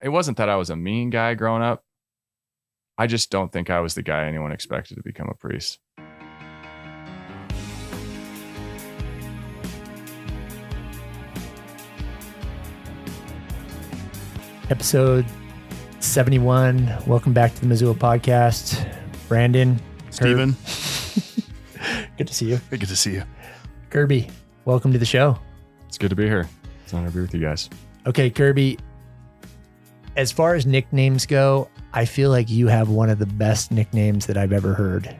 it wasn't that I was a mean guy growing up. I just don't think I was the guy anyone expected to become a priest. Episode 71. Welcome back to the Missoula podcast. Brandon. Steven. Good to see you. Good to see you. Kirby, welcome to the show. It's good to be here. It's an honor to be with you guys. Okay, Kirby, as far as nicknames go, I feel like you have one of the best nicknames that I've ever heard.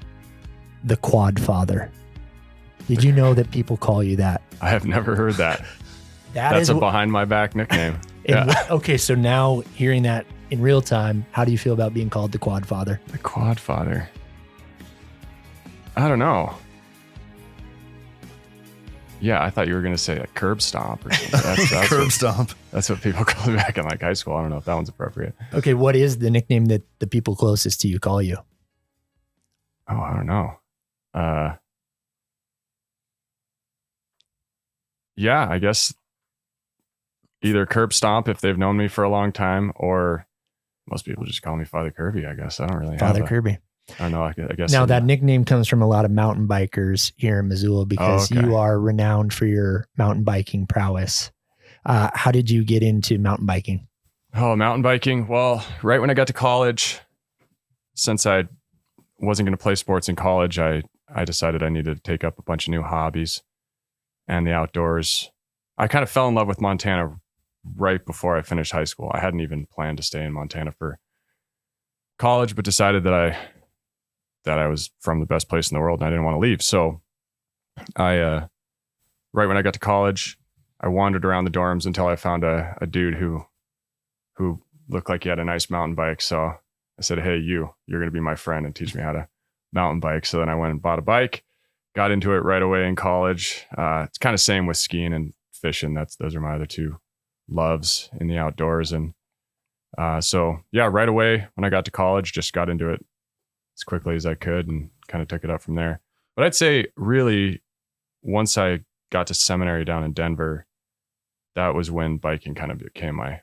The Quad Father. Did you know that people call you that? I have never heard that. That's a behind my back nickname. Okay, so now hearing that in real time, how do you feel about being called the Quad Father? The Quad Father. I don't know. Yeah, I thought you were going to say a curb stomp or something. That's Curb stomp. That's what people called me back in like high school. I don't know if that one's appropriate. Okay, what is the nickname that the people closest to you call you? Oh, I don't know. Yeah, I guess either curb stomp if they've known me for a long time, or most people just call me Father Kirby, I guess. I don't really Father Kirby. I don't know. I guess. Now that nickname comes from a lot of mountain bikers here in Missoula because you are renowned for your mountain biking prowess. How did you get into mountain biking? Oh, mountain biking. Well, right when I got to college, since I wasn't going to play sports in college, I decided I needed to take up a bunch of new hobbies and the outdoors. I kind of fell in love with Montana right before I finished high school. I hadn't even planned to stay in Montana for college, but decided that I was from the best place in the world and I didn't want to leave. So right when I got to college, I wandered around the dorms until I found a dude who looked like he had a nice mountain bike. So I said, hey, you're going to be my friend and teach me how to mountain bike. So then I went and bought a bike, got into it right away in college. It's kind of same with skiing and fishing. Those are my other two loves in the outdoors. And so yeah, right away when I got to college, just got into it as quickly as I could and kind of took it up from there. But I'd say really once I got to seminary down in Denver, that was when biking kind of became my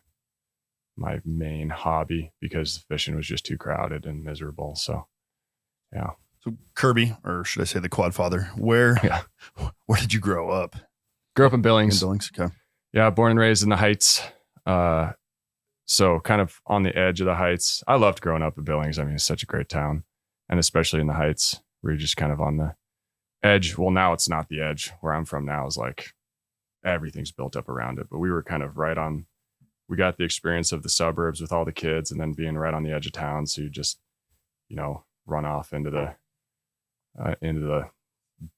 main hobby because fishing was just too crowded and miserable. So yeah. So Kirby, or should I say the Quad Father, where did you grow up? Grew up in Billings. Okay. Yeah, born and raised in the Heights. So kind of on the edge of the Heights. I loved growing up in Billings. I mean, it's such a great town. And especially in the Heights, where you're just kind of on the edge. Well, now it's not the edge. Where I'm from now is like everything's built up around it. But we were kind of we got the experience of the suburbs with all the kids and then being right on the edge of town. So you just, run off into the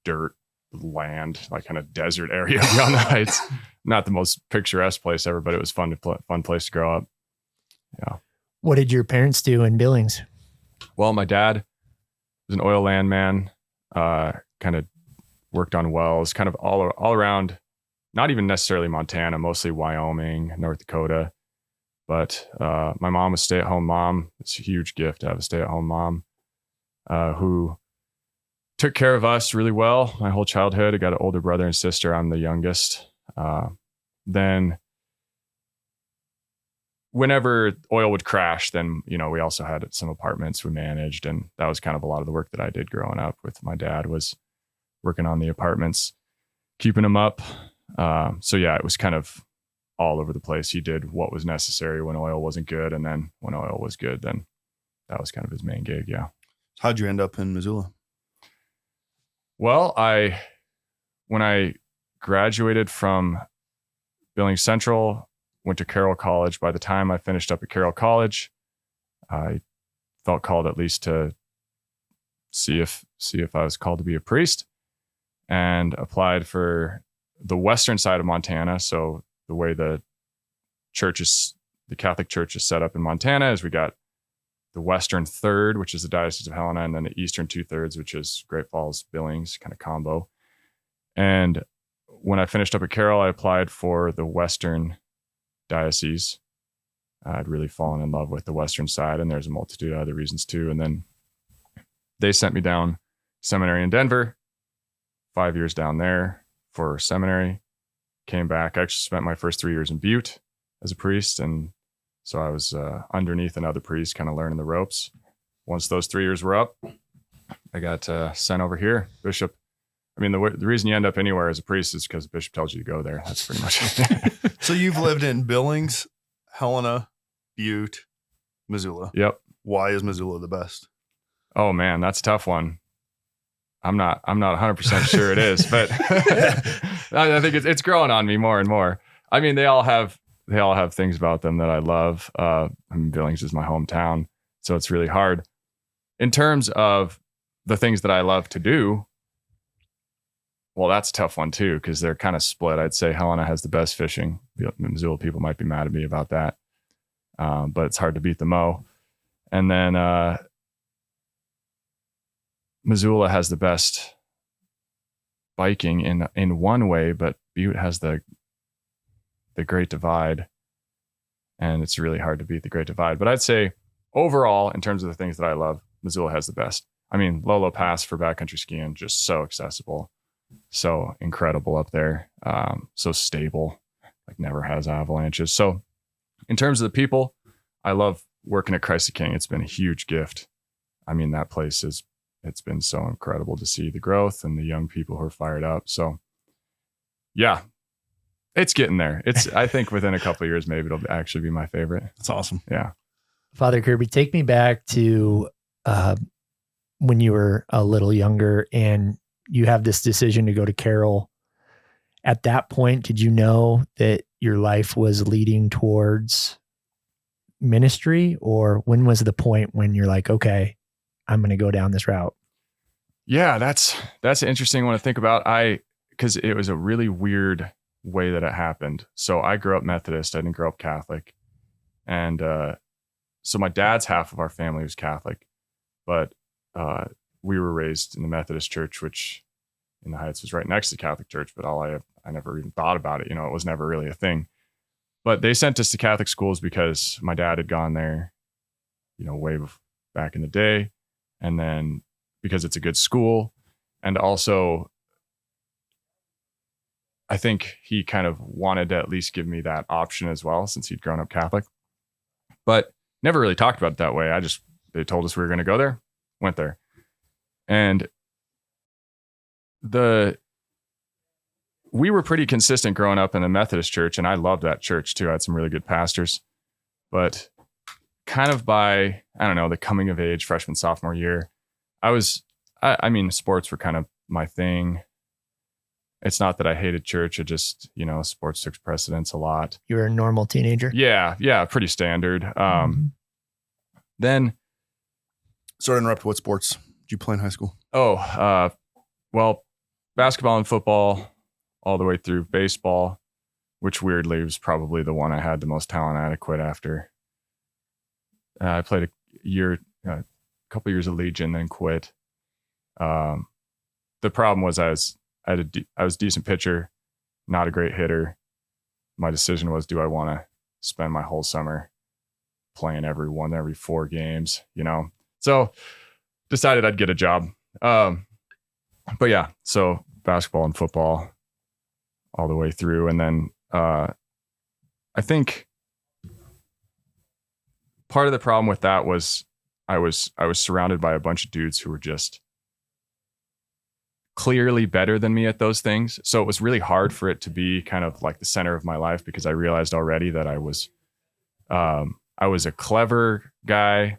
dirt land, like kind of desert area beyond the Heights. Not the most picturesque place ever, but it was fun place to grow up. Yeah. What did your parents do in Billings? Well, my dad was an oil landman, kind of worked on wells, kind of all around, not even necessarily Montana, mostly Wyoming, North Dakota. But my mom was a stay-at-home mom. It's a huge gift to have a stay-at-home mom who took care of us really well my whole childhood. I got an older brother and sister. I'm the youngest. Then whenever oil would crash, then, we also had some apartments we managed. And that was kind of a lot of the work that I did growing up with my dad was working on the apartments, keeping them up. So yeah, it was kind of all over the place. He did what was necessary when oil wasn't good. And then when oil was good, then that was kind of his main gig. Yeah. How'd you end up in Missoula? Well, when I graduated from Billings Central, went to Carroll College. By the time I finished up at Carroll College, I felt called at least to see if I was called to be a priest, and applied for the western side of Montana. So the way the Catholic Church is set up in Montana is we got the western third, which is the Diocese of Helena, and then the eastern 2/3, which is Great Falls, Billings, kind of combo. And when I finished up at Carroll, I applied for the western diocese. I'd really fallen in love with the western side, and there's a multitude of other reasons too. And then they sent me down seminary in Denver, 5 years down there for seminary. Came back. I actually spent my first 3 years in Butte as a priest, and So I was underneath another priest, kind of learning the ropes. Once those 3 years were up, I got sent over here. Bishop, I mean, the reason you end up anywhere as a priest is because the bishop tells you to go there. That's pretty much it. So you've lived in Billings, Helena, Butte, Missoula. Yep. Why is Missoula the best? Oh man, that's a tough one. I'm not 100% sure it is, but I think it's growing on me more and more. I mean, they all have things about them that I love. I mean, Billings is my hometown, so it's really hard. In terms of the things that I love to do, well, that's a tough one too, because they're kind of split. I'd say Helena has the best fishing. Missoula people might be mad at me about that, but it's hard to beat the Mo. And then Missoula has the best biking in one way, but Butte has the Great Divide, and it's really hard to beat the Great Divide. But I'd say overall, in terms of the things that I love, Missoula has the best. I mean, Lolo Pass for backcountry skiing, just so accessible, so incredible up there, so stable, like never has avalanches. So in terms of the people, I love working at Christ the King. It's been a huge gift. I mean, that place it's been so incredible to see the growth and the young people who are fired up. So yeah, it's getting there. I think within a couple of years, maybe it'll actually be my favorite. That's awesome. Yeah. Father Kirby, take me back to when you were a little younger and you have this decision to go to Carroll. At that point, did you know that your life was leading towards ministry, or when was the point when you're like, okay, I'm going to go down this route? Yeah, that's an interesting one to think about. Because it was a really weird way that it happened. So I grew up Methodist. I didn't grow up Catholic. And so my dad's half of our family was Catholic, but we were raised in the Methodist church, which in the Heights was right next to the Catholic church, but I never even thought about it. It was never really a thing. But they sent us to Catholic schools because my dad had gone there, way back in the day. And then because it's a good school. And also, I think he kind of wanted to at least give me that option as well, since he'd grown up Catholic. But never really talked about it that way. They told us we were going to go there, went there. And we were pretty consistent growing up in the Methodist church, and I loved that church too. I had some really good pastors. But kind of by, I don't know, the coming of age, freshman, sophomore year, I mean, sports were kind of my thing. It's not that I hated church. It just, sports took precedence a lot. You were a normal teenager? Yeah, pretty standard. Then, Sorry to interrupt. What sports did you play in high school? Well, basketball and football, all the way through baseball, which weirdly was probably the one I had the most talent at. I quit after. I played a couple years of Legion, then quit. The problem was I was a decent pitcher, not a great hitter. My decision was, do I want to spend my whole summer playing every 4 games, So decided I'd get a job. But yeah, so basketball and football all the way through. And then I think part of the problem with that was I was surrounded by a bunch of dudes who were just clearly better than me at those things. So it was really hard for it to be kind of like the center of my life, because I realized already that I was a clever guy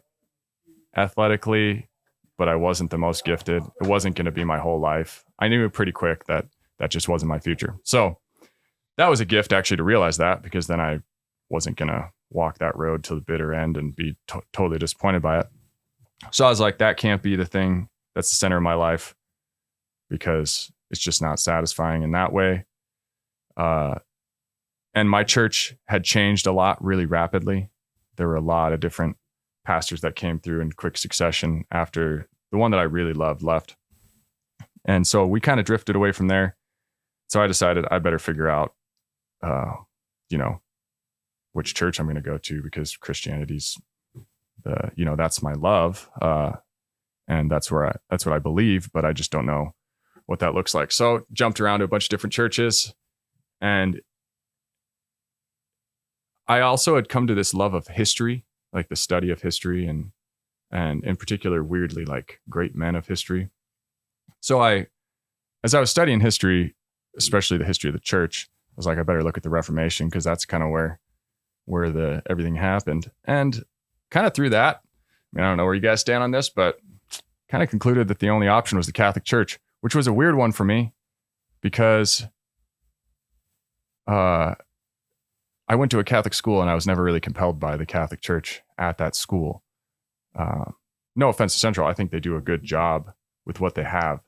athletically, but I wasn't the most gifted. It wasn't going to be my whole life. I knew pretty quick that just wasn't my future. So that was a gift actually to realize that, because then I wasn't going to walk that road to the bitter end and be totally disappointed by it. So I was like, that can't be the thing that's the center of my life, because it's just not satisfying in that way. And my church had changed a lot really rapidly. There were a lot of different pastors that came through in quick succession after the one that I really loved left. And so we kind of drifted away from there. So I decided I better figure out, which church I'm going to go to, because Christianity's that's my love. And that's what I believe, but I just don't know what that looks like. So jumped around to a bunch of different churches, and I also had come to this love of history, like the study of history and in particular, weirdly, like great men of history. So as I was studying history, especially the history of the church, I was like, I better look at the Reformation because that's kind of where everything happened. And kind of through that, I don't know where you guys stand on this, but kind of concluded that the only option was the Catholic Church, which was a weird one for me because I went to a Catholic school and I was never really compelled by the Catholic Church at that school. No offense to Central. I think they do a good job with what they have.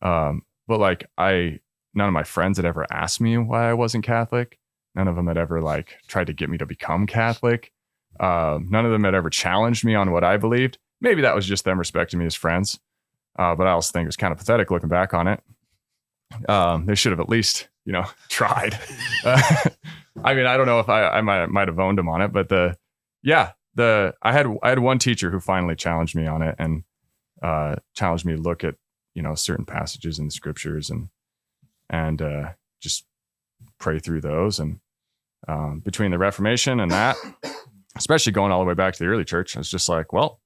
But like none of my friends had ever asked me why I wasn't Catholic. None of them had ever like tried to get me to become Catholic. None of them had ever challenged me on what I believed. Maybe that was just them respecting me as friends. But I also think it was kind of pathetic looking back on it. They should have at least, tried. I mean, I don't know if I might have owned them on it, but I had one teacher who finally challenged me on it and challenged me to look at, certain passages in the scriptures and just pray through those. And between the Reformation and that, especially going all the way back to the early church, I was just like, well,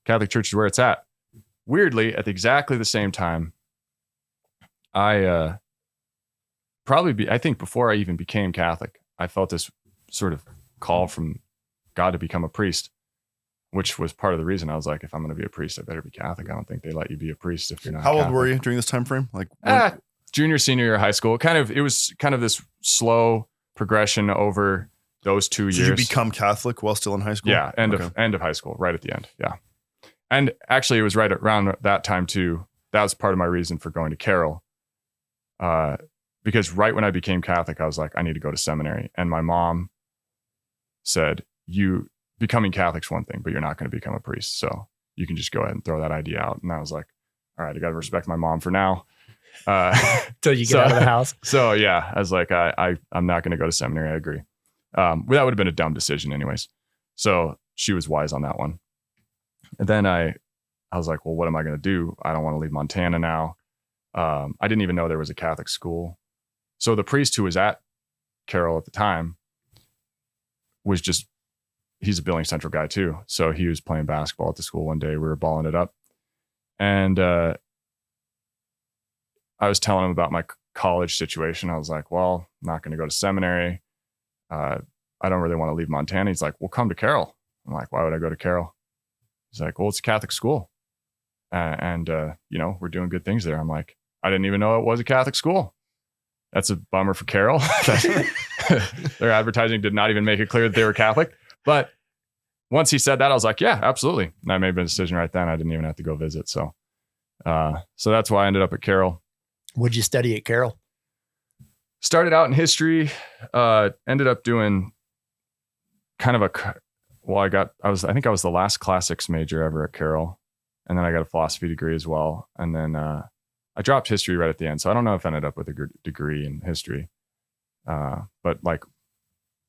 Catholic Church is where it's at. Weirdly, at exactly the same time, I think before I even became Catholic, I felt this sort of call from God to become a priest, which was part of the reason I was like, if I'm going to be a priest, I better be Catholic. I don't think they let you be a priest if you're not. How Catholic. old were you during this time frame? Like junior, senior year of high school. It was kind of this slow progression over those 2 years. Did you become Catholic while still in high school? Yeah, end of high school, right at the end. Yeah, and actually, it was right around that time too. That was part of my reason for going to Carroll. Because right when I became Catholic, I was like, I need to go to seminary. And my mom said, you becoming Catholic's one thing, but you're not going to become a priest. So you can just go ahead and throw that idea out. And I was like, all right, I got to respect my mom for now. Till you get out of the house. So yeah, I was like, I'm not going to go to seminary. I agree. That would have been a dumb decision anyways. So she was wise on that one. And then I was like, well, what am I going to do? I don't want to leave Montana now. I didn't even know there was a Catholic school. So the priest who was at Carroll at the time he's a Billings Central guy too. So he was playing basketball at the school one day. We were balling it up. And I was telling him about my college situation. I was like, well, I'm not going to go to seminary. I don't really want to leave Montana. He's like, well, come to Carroll. I'm like, why would I go to Carroll? He's like, well, it's a Catholic school. And we're doing good things there. I'm like, I didn't even know it was a Catholic school. That's a bummer for Carroll. Their advertising did not even make it clear that they were Catholic. But once he said that, I was like, yeah, absolutely. And I made a decision right then. I didn't even have to go visit. So that's why I ended up at Carroll. What'd you study at Carroll? Started out in history, ended up doing kind of I think I was the last classics major ever at Carroll. And then I got a philosophy degree as well. And then I dropped history right at the end. So I don't know if I ended up with a degree in history, but like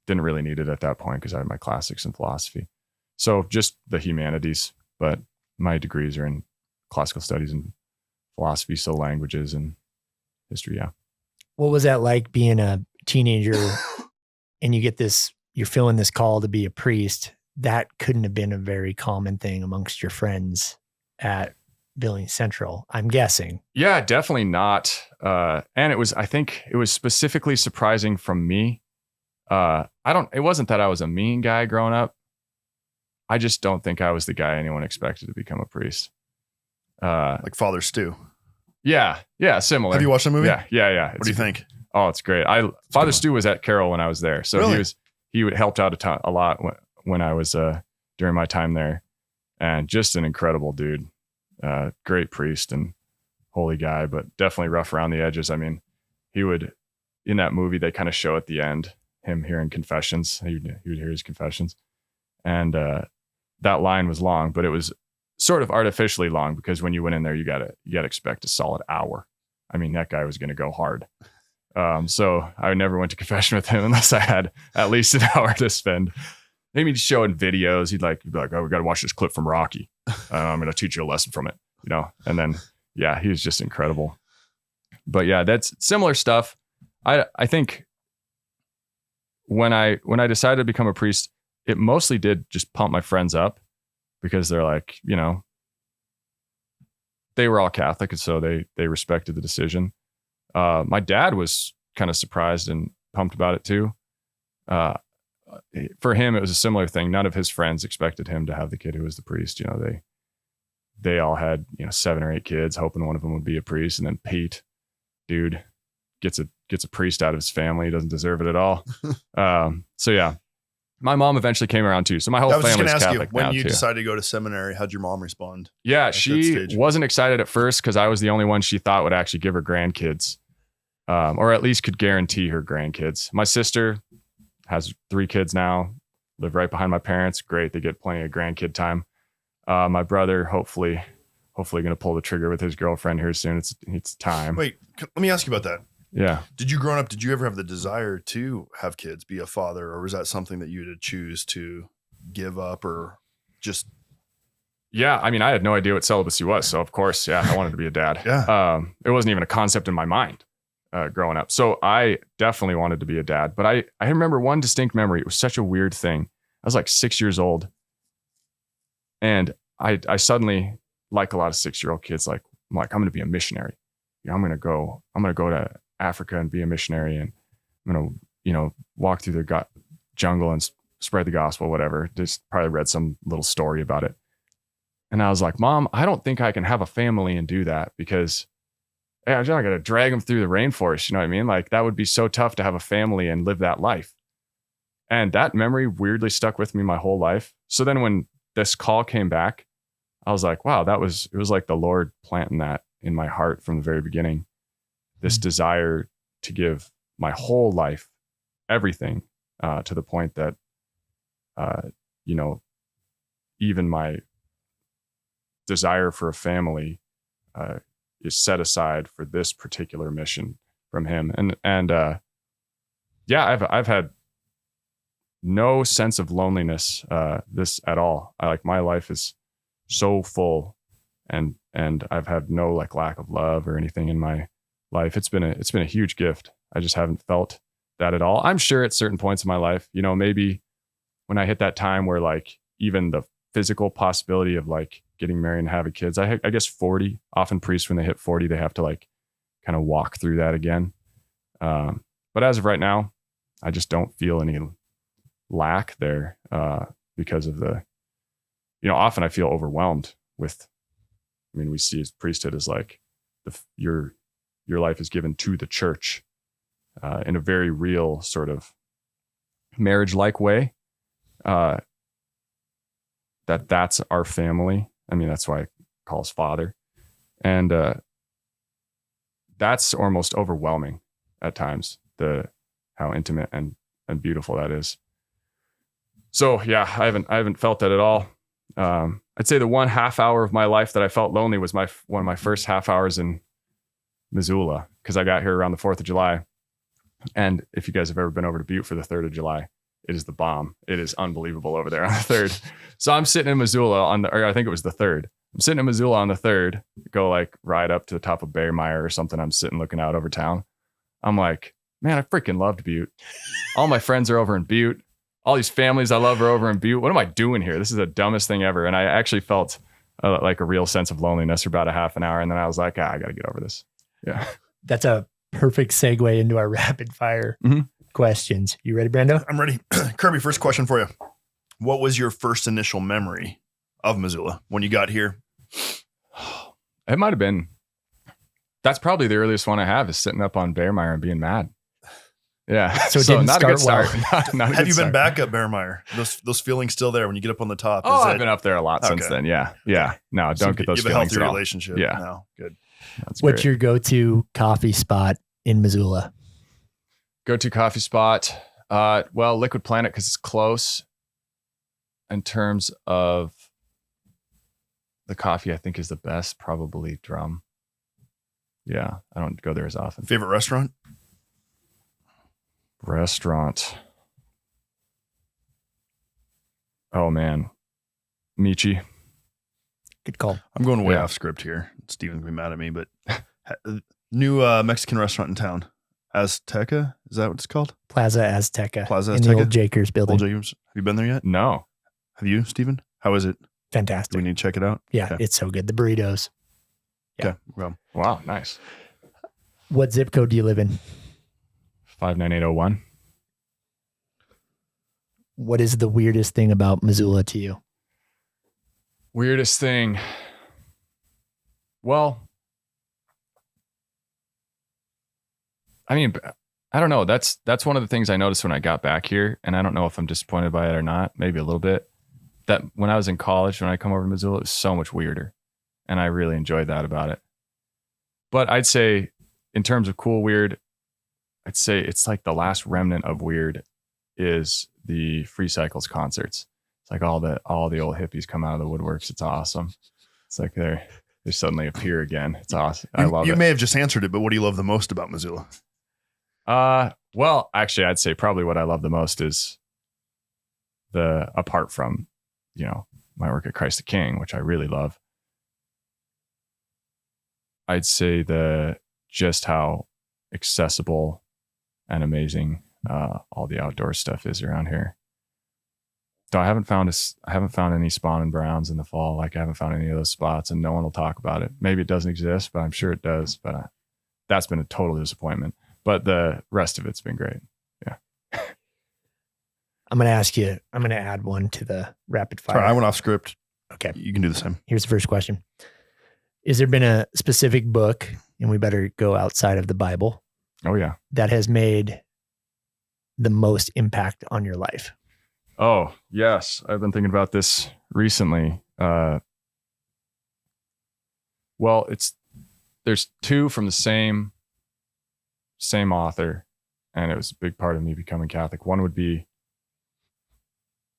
didn't really need it at that point because I had my classics in philosophy. So just the humanities, but my degrees are in classical studies and philosophy, so languages and history. Yeah. What was that like being a teenager and you're feeling this call to be a priest? That couldn't have been a very common thing amongst your friends at Billings Central, I'm guessing. Yeah, definitely not. And I think it was specifically surprising from me. It wasn't that I was a mean guy growing up. I just don't think I was the guy anyone expected to become a priest. Like Father Stu. Yeah, similar. Have you watched the movie? Yeah. What do you think? Oh, it's great. Father Stu was at Carroll when I was there. So really? he would helped out a lot when I was during my time there. And just an incredible dude. Great priest and holy guy, but definitely rough around the edges. I mean, he would, in that movie, they kind of show at the end him hearing confessions. He would hear his confessions. And that line was long, but it was sort of artificially long because when you went in there, you gotta expect a solid hour. I mean, that guy was going to go hard. So I never went to confession with him unless I had at least an hour to spend. Maybe showing videos. He'd be like, oh, we got to watch this clip from Rocky. I'm going to teach you a lesson from it, And then, yeah, he was just incredible. But yeah, that's similar stuff. I think when I decided to become a priest, it mostly did just pump my friends up because they're like, they were all Catholic, and so they respected the decision. My dad was kind of surprised and pumped about it too. For him, it was a similar thing. None of his friends expected him to have the kid who was the priest. They all had 7 or 8 kids, hoping one of them would be a priest, and then Pete, dude, gets a priest out of his family. He doesn't deserve it at all. So yeah, my mom eventually came around too. So my whole family is Catholic when now you too. decided to go to seminary, how'd your mom respond? Yeah, she wasn't excited at first because I was the only one she thought would actually give her grandkids, or at least could guarantee her grandkids. My sister has 3 kids now, live right behind my parents. Great, they get plenty of grandkid time. My brother, hopefully going to pull the trigger with his girlfriend here soon. It's time. Wait, let me ask you about that. Yeah. Did you ever have the desire to have kids, be a father, or was that something that you had to choose to give up or just? Yeah. I mean, I had no idea what celibacy was. So of course, yeah, I wanted to be a dad. Yeah. It wasn't even a concept in my mind growing up. So I definitely wanted to be a dad, but I remember one distinct memory. It was such a weird thing. I was like 6 years old, and I suddenly, like a lot of 6-year-old kids, I'm going to be a missionary. I'm going to go to Africa and be a missionary, and I'm going to, walk through the jungle and spread the gospel, whatever. Just probably read some little story about it. And I was like, Mom, I don't think I can have a family and do that because I'm not going to drag them through the rainforest. You know what I mean? Like that would be so tough to have a family and live that life. And that memory weirdly stuck with me my whole life. So then when this call came back, I was like, wow, it was like the Lord planting that in my heart from the very beginning. This desire to give my whole life, everything, to the point that, even my desire for a family is set aside for this particular mission from Him. And I've had no sense of loneliness this at all. My life is so full, and I've had no lack of love or anything in my life. It's been a huge gift. I just haven't felt that at all. I'm sure at certain points in my life, maybe when I hit that time where even the physical possibility of getting married and having kids, I guess 40, often priests when they hit 40, they have to kind of walk through that again. But as of right now, I just don't feel any lack there because of often I feel overwhelmed with, we see as priesthood as your life is given to the church in a very real sort of marriage-like way. That's our family. That's why I call us Father. And that's almost overwhelming at times, how intimate and beautiful that is. So yeah, I haven't felt that at all. I'd say the 1 half hour of my life that I felt lonely was one of my first half hours in Missoula, because I got here around the 4th of July. And if you guys have ever been over to Butte for the 3rd of July, it is the bomb. It is unbelievable over there on the 3rd. So I'm sitting in Missoula I think it was the 3rd. I'm sitting in Missoula on the 3rd, go ride up to the top of Bearmeyer or something. I'm sitting looking out over town. I'm like, man, I freaking loved Butte. All my friends are over in Butte. All these families I love are over in Butte. What am I doing here? This is the dumbest thing ever. And I actually felt a real sense of loneliness for about a half an hour. And then I was like, I got to get over this. Yeah. That's a perfect segue into our rapid fire questions. You ready, Brando? I'm ready. Kirby, first question for you. What was your first initial memory of Missoula when you got here? It might have been, that's probably the earliest one I have, is sitting up on Bearmeyer and being mad. Yeah. So it didn't not start a good start. well. Not a Have good you start. been back at Bearmeyer? Those feelings still there when you get up on the top? I've been up there a lot since then. Yeah. Yeah. No, don't get those you have a feelings healthy at all. relationship. Yeah. No, good. That's What's great. your go-to coffee spot in Missoula? Go-to coffee spot? Liquid Planet, because it's close. In terms of the coffee, I think is the best. Probably Drum. Yeah, I don't go there as often. Favorite restaurant? Oh man, Michi. Good call. I'm going way off script here. Steven's gonna be mad at me, but new Mexican restaurant in town. Azteca? Is that what it's called? Plaza Azteca. Plaza in the Azteca? old Jakers building. Old Jacobs. Have you been there yet? No. Have you, Stephen? How is it? Do Fantastic. we need to check it out? Yeah, Okay. it's so good. The burritos. Yeah. Okay. Well, Wow. Nice. What zip code do you live in? 59801. What is the weirdest thing about Missoula to you? Weirdest thing. Well, I mean, I don't know. That's one of the things I noticed when I got back here, and I don't know if I'm disappointed by it or not. Maybe a little bit. That when I was in college, when I come over to Missoula, it was so much weirder, and I really enjoyed that about it. But I'd say, in terms of cool weird, I'd say it's like the last remnant of weird is the Free Cycles concerts. It's like all the old hippies come out of the woodworks. It's awesome. It's like they suddenly appear again. It's awesome. I love it. You may have just answered it, but what do you love the most about Missoula? Well, actually, I'd say probably what I love the most is apart from, my work at Christ the King, which I really love. I'd say just how accessible and amazing all the outdoor stuff is around here. So I haven't found any spawning browns in the fall. Like I haven't found any of those spots, and no one will talk about it. Maybe it doesn't exist, but I'm sure it does. But that's been a total disappointment. But the rest of it's been great. Yeah. I'm going to add one to the rapid fire. Sorry, I went off script. Okay. You can do the same. Here's the first question. Is there been a specific book, and we better go outside of the Bible, Oh yeah. that has made the most impact on your life? Oh yes. I've been thinking about this recently. Well, there's two from the same author, and it was a big part of me becoming Catholic. One would be,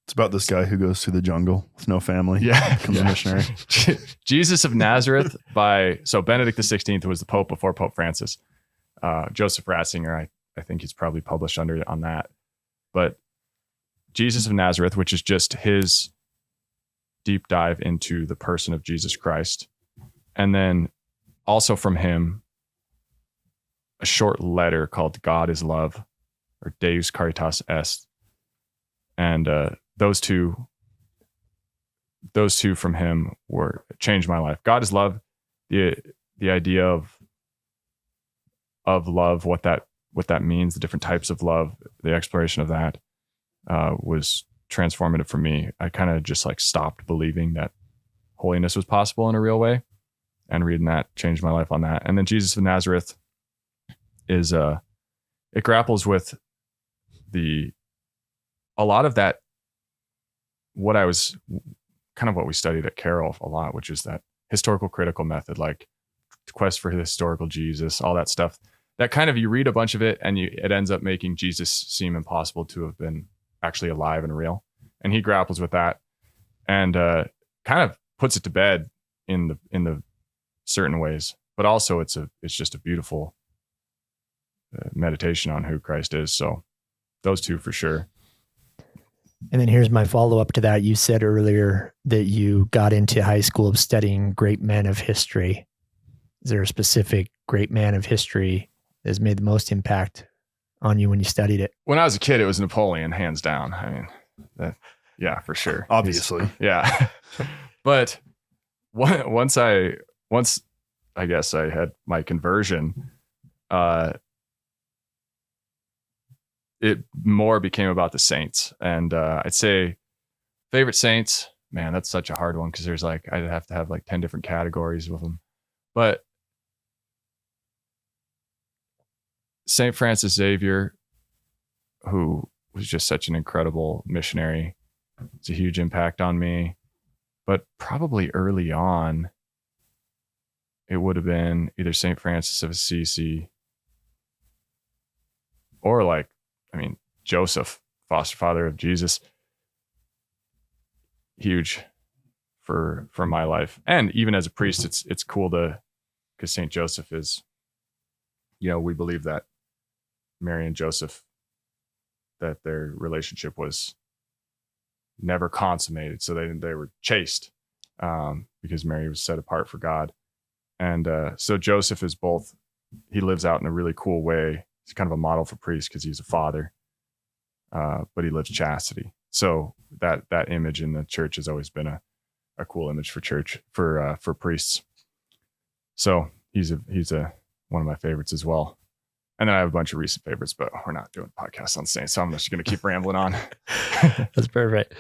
It's about this guy who goes through the jungle with no family. yeah, Becomes a missionary. Jesus of Nazareth so Benedict XVI was the Pope before Pope Francis. Joseph Ratzinger, I think he's probably published on that. But Jesus of Nazareth, which is just his deep dive into the person of Jesus Christ. And then also from him, a short letter called God is Love, or Deus Caritas Est. And those two from him changed my life. God is Love, the idea of love, what that means, the different types of love, the exploration of that was transformative for me. I kind of just like stopped believing that holiness was possible in a real way, and reading that changed my life on that. And then Jesus of Nazareth is it grapples with a lot of that, what we studied at Carroll a lot, which is that historical critical method, like quest for the historical Jesus, all that stuff. That kind of, you read a bunch of it and it ends up making Jesus seem impossible to have been actually alive and real. And he grapples with that and kind of puts it to bed in the certain ways. But also it's just a beautiful meditation on who Christ is. So those two for sure. And then here's my follow-up to that. You said earlier that you got into high school studying great men of history. Is there a specific great man of history that has made the most impact on you when you studied it? When I was a kid, it was Napoleon, hands down. I mean, yeah, for sure. Obviously. Yeah. But once I guess I had my conversion, it more became about the saints. And I'd say favorite saints, man, that's such a hard one, because there's I'd have to have 10 different categories of them. But St. Francis Xavier, who was just such an incredible missionary, it's a huge impact on me. But probably early on, it would have been either St. Francis of Assisi or Joseph, foster father of Jesus. Huge for my life. And even as a priest, it's cool because St. Joseph is, we believe that Mary and Joseph, that their relationship was never consummated. So they were chaste because Mary was set apart for God. And so Joseph is both, he lives out in a really cool way. he's kind of a model for priests because he's a father, but he lives chastity. So that image in the church has always been a cool image for church for priests. So he's one of my favorites as well. And then I have a bunch of recent favorites, but we're not doing podcasts on saints, so I'm just going to keep rambling on. That's perfect.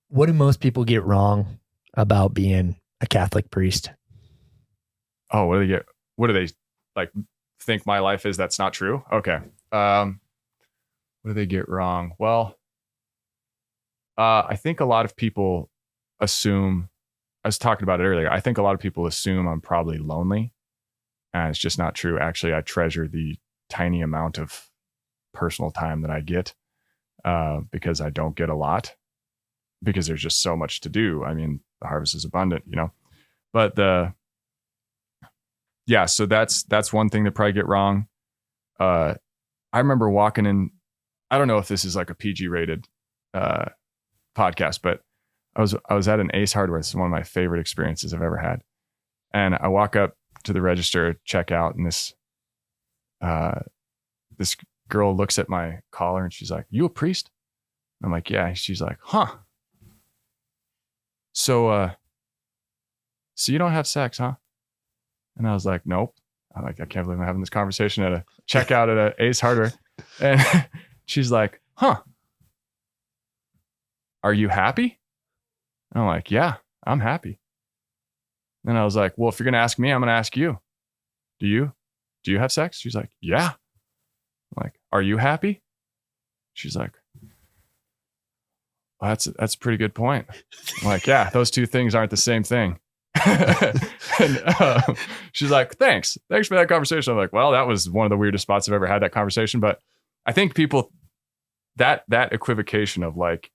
What do most people get wrong about being a Catholic priest? Oh, what do they like think my life is that's not true? Okay. What do they get wrong? Well, I think a lot of people assume, I was talking about it earlier, I think a lot of people assume I'm probably lonely. And it's just not true. Actually, I treasure the tiny amount of personal time that I get because I don't get a lot because there's just so much to do. I mean, the harvest is abundant, but so that's one thing that probably get wrong. I remember walking in, I don't know if this is like a PG rated podcast, but I was at an Ace Hardware. This is one of my favorite experiences I've ever had. And I walk up to the register, check out, and this girl looks at my collar and she's like, "You a priest?" And I'm like, "Yeah." She's like, "Huh. So you don't have sex, huh?" And I was like, "Nope." I'm like, "I can't believe I'm having this conversation at a checkout at a Ace Hardware." And she's like, "Huh. Are you happy?" And I'm like, "Yeah, I'm happy." And I was like, "Well, if you're going to ask me, I'm going to ask you. Do you have sex?" She's like, "Yeah." I'm like, "Are you happy?" She's like, "Well, that's a pretty good point." I'm like, "Yeah, those two things aren't the same thing." And she's like, Thanks for that conversation." I'm like, "Well, that was one of the weirdest spots I've ever had that conversation." But I think people, that equivocation of like,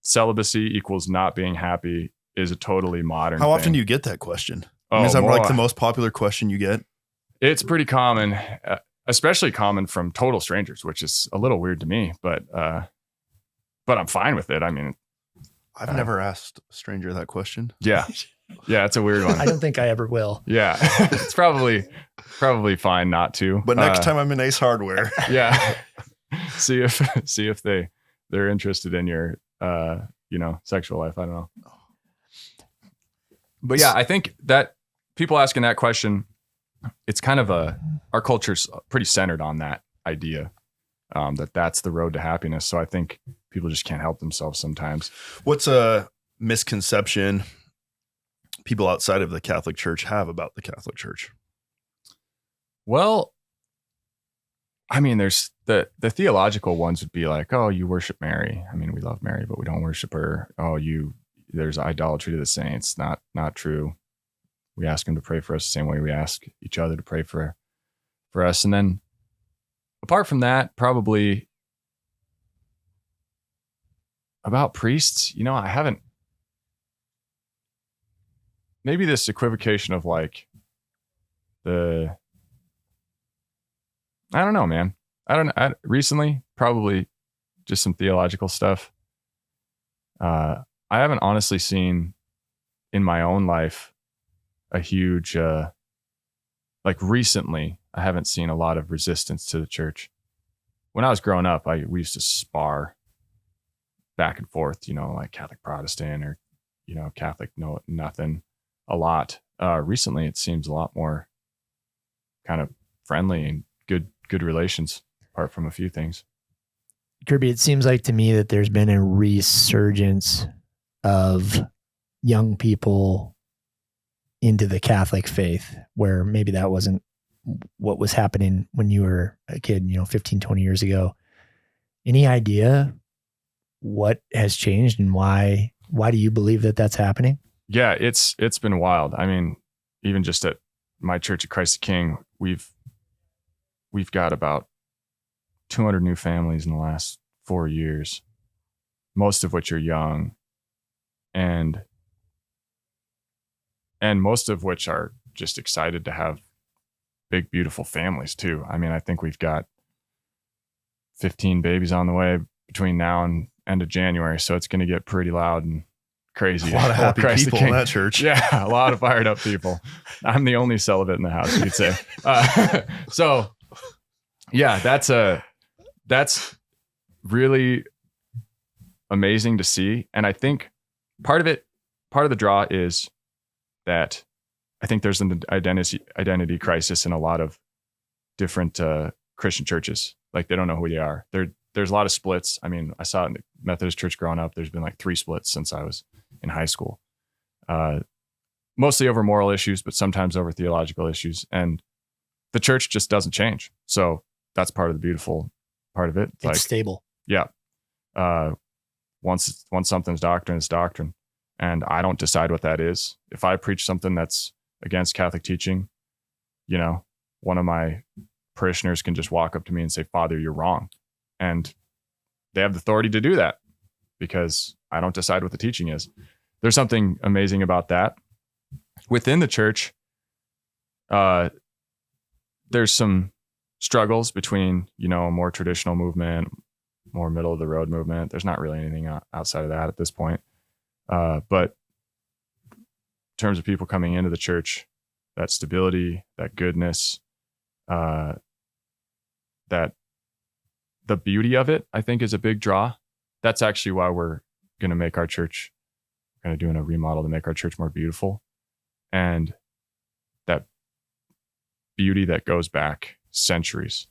celibacy equals not being happy is a totally modern How thing. often do you get that question? Is that like the most popular question you get? It's pretty common, especially common from total strangers, which is a little weird to me, but I'm fine with it. I mean, I've never asked a stranger that question. Yeah, it's a weird one. I don't think I ever will. Yeah, it's probably fine not to. But next time I'm in Ace Hardware, yeah, see if they're interested in your sexual life. I don't know. But yeah, I think that people asking that question, it's kind of our culture's pretty centered on that idea, that's the road to happiness. So I think people just can't help themselves sometimes. What's a misconception people outside of the Catholic Church have about the Catholic Church? Well, I mean, there's the theological ones would be like, "Oh, you worship Mary. I mean, we love Mary, but we don't worship her. Oh, there's idolatry to the saints." Not true. We ask them to pray for us the same way we ask each other to pray for us. And then apart from that, probably about priests, I haven't, maybe this equivocation of like I don't know, man. Recently, probably just some theological stuff. I haven't honestly seen in my own life a huge, recently, I haven't seen a lot of resistance to the church. When I was growing up, we used to spar back and forth, like Catholic Protestant or, Catholic, no, nothing a lot. Recently, it seems a lot more kind of friendly and good relations, apart from a few things. Kirby, it seems like to me that there's been a resurgence of young people into the Catholic faith, where maybe that wasn't what was happening when you were a kid, 15, 20 years ago. Any idea what has changed and why do you believe that that's happening? Yeah, it's been wild. I mean, even just at my church at Christ the King, we've got about 200 new families in the last 4 years, most of which are young, and most of which are just excited to have big, beautiful families too. I mean, I think we've got 15 babies on the way between now and end of January, so it's going to get pretty loud and crazy. A lot of Oh, happy Christ the people in King. that church. Yeah, a lot of fired up people. I'm the only celibate in the house, you could say. So, yeah, that's really amazing to see. And I think part of the draw is that I think there's an identity crisis in a lot of different Christian churches. Like they don't know who they are. There's a lot of splits. I mean, I saw it in the Methodist church growing up. There's been like 3 splits since I was in high school. Mostly over moral issues, but sometimes over theological issues. And the church just doesn't change. So that's part of the beautiful part of it. It's like, stable. yeah. Once something's doctrine, it's doctrine. And I don't decide what that is. If I preach something that's against Catholic teaching, one of my parishioners can just walk up to me and say, Father, you're wrong. And they have the authority to do that because I don't decide what the teaching is. There's something amazing about that. Within the church, there's some struggles between, a more traditional movement, more middle of the road movement. There's not really anything outside of that at this point. But in terms of people coming into the church, that stability, that goodness, that the beauty of it, I think, is a big draw. That's actually why we're going to make our church, kind of doing a remodel to make our church more beautiful. And that beauty that goes back centuries.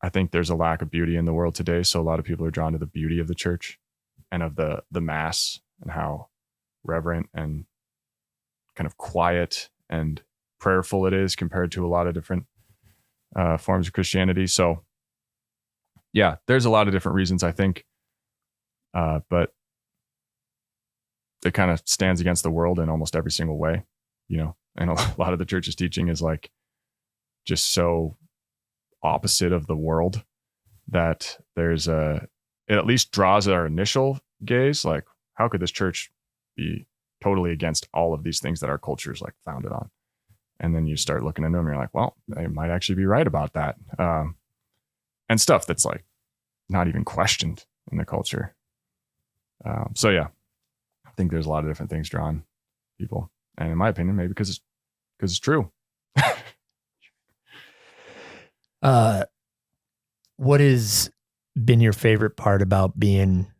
I think there's a lack of beauty in the world today. So a lot of people are drawn to the beauty of the church and of the mass and how reverent and kind of quiet and prayerful it is compared to a lot of different forms of Christianity. So yeah, there's a lot of different reasons, I think. But it kind of stands against the world in almost every single way, and a lot of the church's teaching is like just so opposite of the world that it at least draws our initial gaze. Like, how could this church be totally against all of these things that our culture is like founded on? And then you start looking into them and you're like, well, they might actually be right about that. And stuff that's like not even questioned in the culture. So yeah, I think there's a lot of different things drawing people. And in my opinion, maybe because it's true. What has been your favorite part about being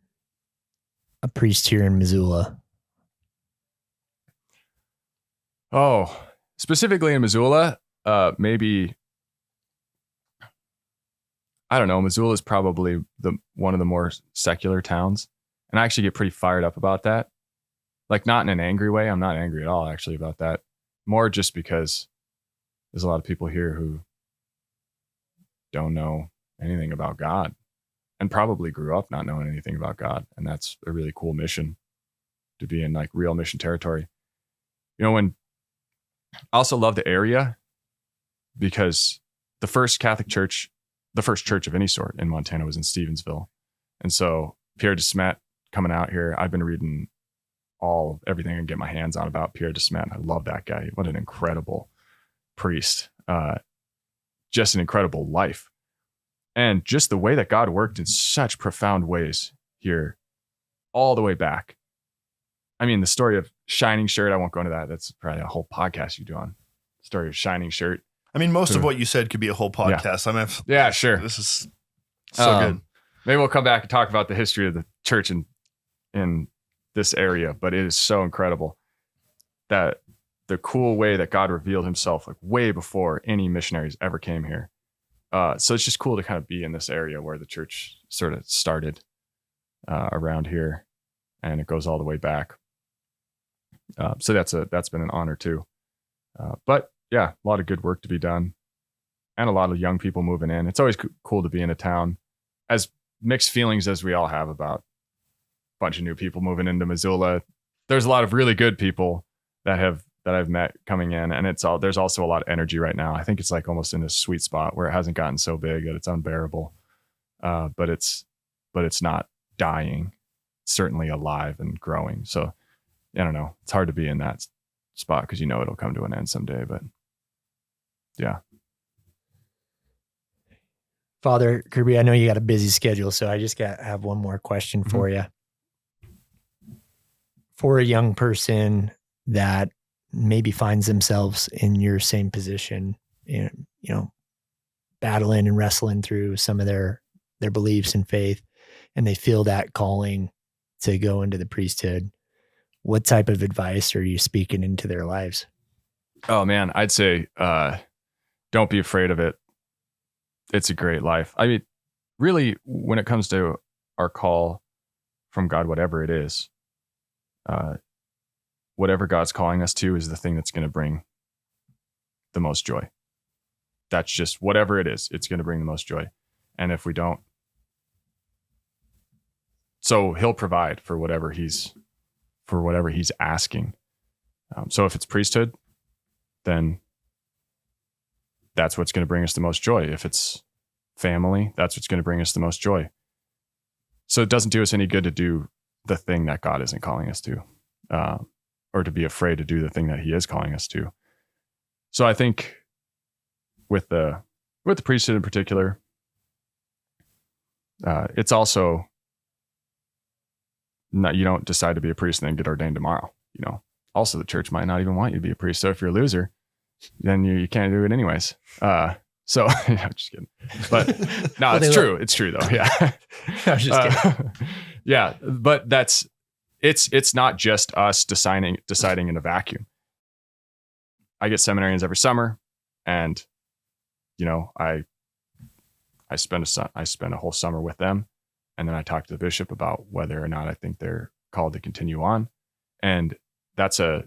a priest here in Missoula? Oh, specifically in Missoula, maybe, I don't know. Missoula is probably one of the more secular towns. And I actually get pretty fired up about that. Like, not in an angry way. I'm not angry at all, actually, about that. More just because there's a lot of people here who don't know anything about God and probably grew up not knowing anything about God. And that's a really cool mission, to be in like real mission territory. When I also love the area because the first Catholic church, the first church of any sort in Montana, was in Stevensville. And so Pierre de Smet coming out here, I've been reading everything I can get my hands on about Pierre de Smet. I love that guy. What an incredible priest. Just an incredible life. And just the way that God worked in such profound ways here, all the way back. I mean, the story of Shining Shirt, I won't go into that. That's probably a whole podcast you do on the story of Shining Shirt. I mean, most of what you said could be a whole podcast. Yeah, sure. This is so good. Maybe we'll come back and talk about the history of the church in this area, but it is so incredible that the cool way that God revealed himself like way before any missionaries ever came here. So it's just cool to kind of be in this area where the church sort of started around here, and it goes all the way back. So that's been an honor too. But yeah, a lot of good work to be done and a lot of young people moving in. It's always cool to be in a town, as mixed feelings as we all have about a bunch of new people moving into Missoula. There's a lot of really good people that I've met coming in, and there's also a lot of energy right now. I think it's like almost in a sweet spot where it hasn't gotten so big that it's unbearable. But it's not dying. It's certainly alive and growing. So I don't know. It's hard to be in that spot because it'll come to an end someday. But yeah. Father Kirby, I know you got a busy schedule, so I just have one more question for you. for a young person that maybe finds themselves in your same position, battling and wrestling through some of their beliefs and faith, and they feel that calling to go into the priesthood, what type of advice are you speaking into their lives? Oh man, I'd say, don't be afraid of it. It's a great life. I mean, really, when it comes to our call from God, whatever it is, whatever God's calling us to is the thing that's going to bring the most joy. That's just whatever it is, it's going to bring the most joy. And if we don't, so he'll provide for whatever he's asking. So if it's priesthood, then that's what's going to bring us the most joy. If it's family, that's what's going to bring us the most joy. So it doesn't do us any good to do the thing that God isn't calling us to, or to be afraid to do the thing that he is calling us to. So I think with the priesthood in particular, it's also not, you don't decide to be a priest and then get ordained tomorrow. Also the church might not even want you to be a priest. So if you're a loser, then you can't do it anyways. So I'm just kidding, but no, it's true. It's true though. Yeah. I was just kidding. Yeah. But it's not just us deciding in a vacuum. I get seminarians every summer, and I spend a whole summer with them, and then I talk to the bishop about whether or not I think they're called to continue on. And so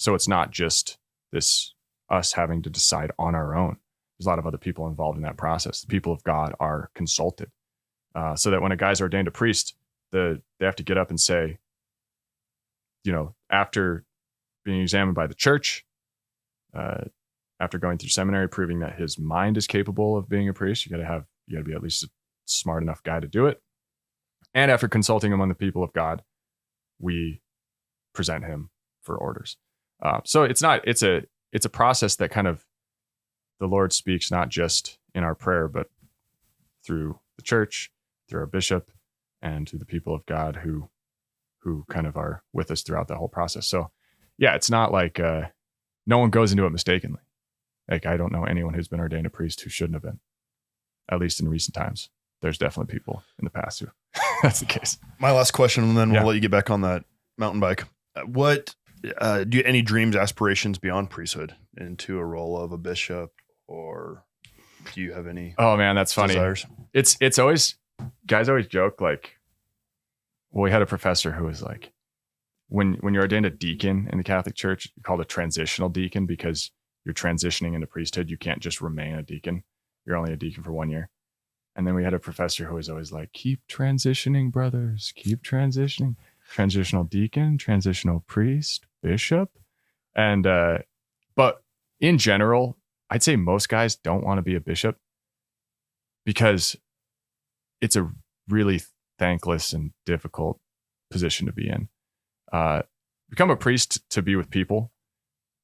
it's not just this us having to decide on our own. There's a lot of other people involved in that process. The people of God are consulted, so that when a guy's ordained a priest, they have to get up and say, after being examined by the church, after going through seminary, proving that his mind is capable of being a priest, you got to be at least a smart enough guy to do it. And after consulting among the people of God, we present him for orders. So it's a process that kind of the Lord speaks not just in our prayer, but through the church, through our bishop, and to the people of God who kind of are with us throughout the whole process. So yeah, it's not like no one goes into it mistakenly. Like, I don't know anyone who's been ordained a priest who shouldn't have been, at least in recent times. There's definitely people in the past who that's the case. My last question, and then we'll let you get back on that mountain bike. What do you any dreams, aspirations beyond priesthood into a role of a bishop, or do you have any? Oh man, that's funny. Desires? It's always, guys always joke like, well, we had a professor who was like, when you're ordained a deacon in the Catholic Church, you're called a transitional deacon because you're transitioning into priesthood. You can't just remain a deacon. You're only a deacon for 1 year. And then we had a professor who was always like, keep transitioning, brothers, keep transitioning. Transitional deacon, transitional priest, bishop. And, but in general, I'd say most guys don't want to be a bishop because it's a really thankless and difficult position to be in. Become a priest to be with people,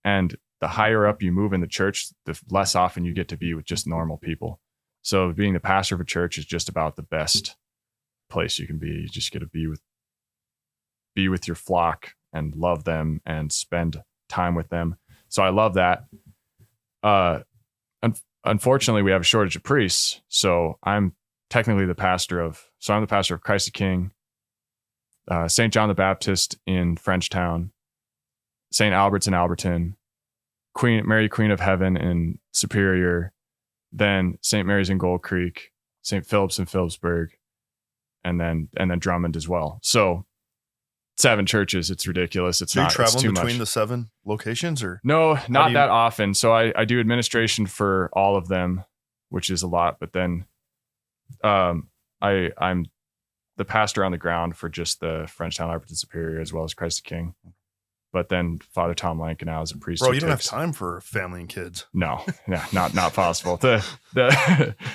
and the higher up you move in the church, the less often you get to be with just normal people. So being the pastor of a church is just about the best place you can be. You just get to be with your flock and love them and spend time with them. So I love that. Unfortunately, we have a shortage of priests. So I'm technically the pastor of Christ the King, St. John the Baptist in Frenchtown, St. Albert's in Alberton, Mary Queen of Heaven in Superior, then St. Mary's in Gold Creek, St. Philip's in Phillipsburg, and then Drummond as well. So 7 churches. It's ridiculous. It's not. Traveling it's too between much. the 7 locations, or no, not that often. So I do administration for all of them, which is a lot. But then, I'm the pastor on the ground for just the Frenchtown, Alberton, Superior, as well as Christ the King. But then Father Tom Lankin now is a priest. Bro, you don't have time for family and kids. No, yeah, not possible.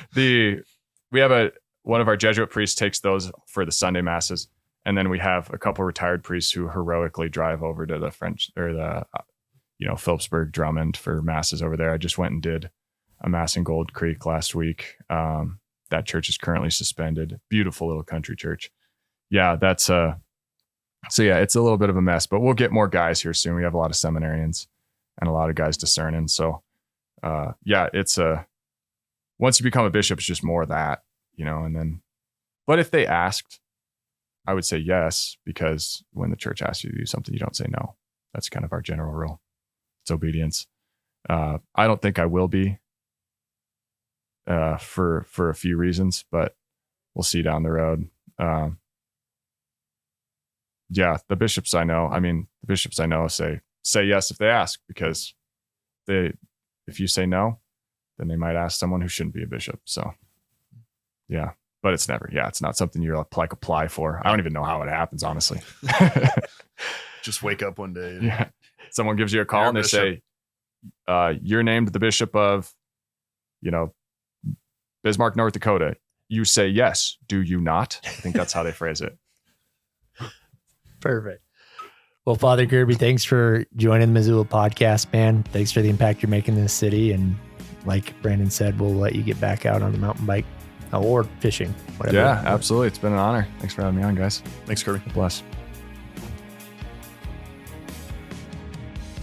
We have one of our Jesuit priests takes those for the Sunday masses, and then we have a couple retired priests who heroically drive over to the Phillipsburg, Drummond for masses over there. I just went and did a mass in Gold Creek last week. That church is currently suspended. Beautiful little country church. Yeah, that's So yeah, it's a little bit of a mess, but we'll get more guys here soon. We have a lot of seminarians and a lot of guys discerning. So yeah, it's once you become a bishop, it's just more of that, and then, but if they asked, I would say yes, because when the church asks you to do something, you don't say no. That's kind of our general rule. It's obedience. I don't think I will be for a few reasons, but we'll see down the road. Yeah, the bishops I know say yes if they ask, because if you say no, then they might ask someone who shouldn't be a bishop. So yeah, but it's not something you're like apply for. I don't even know how it happens, honestly. Just wake up one day. Yeah. Someone gives you a call and they say, you're named the bishop of, Bismarck, North Dakota. You say yes. Do you not? I think that's how they phrase it. Perfect. Well, Father Kirby, thanks for joining the Missoula podcast, man. Thanks for the impact you're making in this city. And like Brandon said, we'll let you get back out on the mountain bike or fishing, whatever. Yeah, absolutely. It's been an honor. Thanks for having me on, guys. Thanks, Kirby. Bless.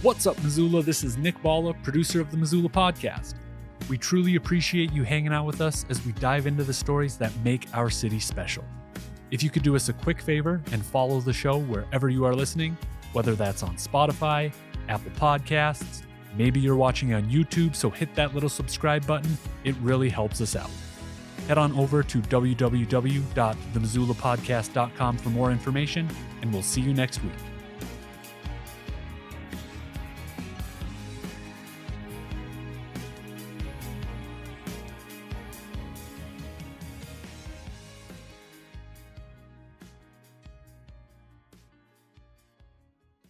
What's up, Missoula? This is Nick Balla, producer of the Missoula podcast. We truly appreciate you hanging out with us as we dive into the stories that make our city special. If you could do us a quick favor and follow the show wherever you are listening, whether that's on Spotify, Apple Podcasts, maybe you're watching on YouTube, so hit that little subscribe button. It really helps us out. Head on over to www.themissoulapodcast.com for more information, and we'll see you next week.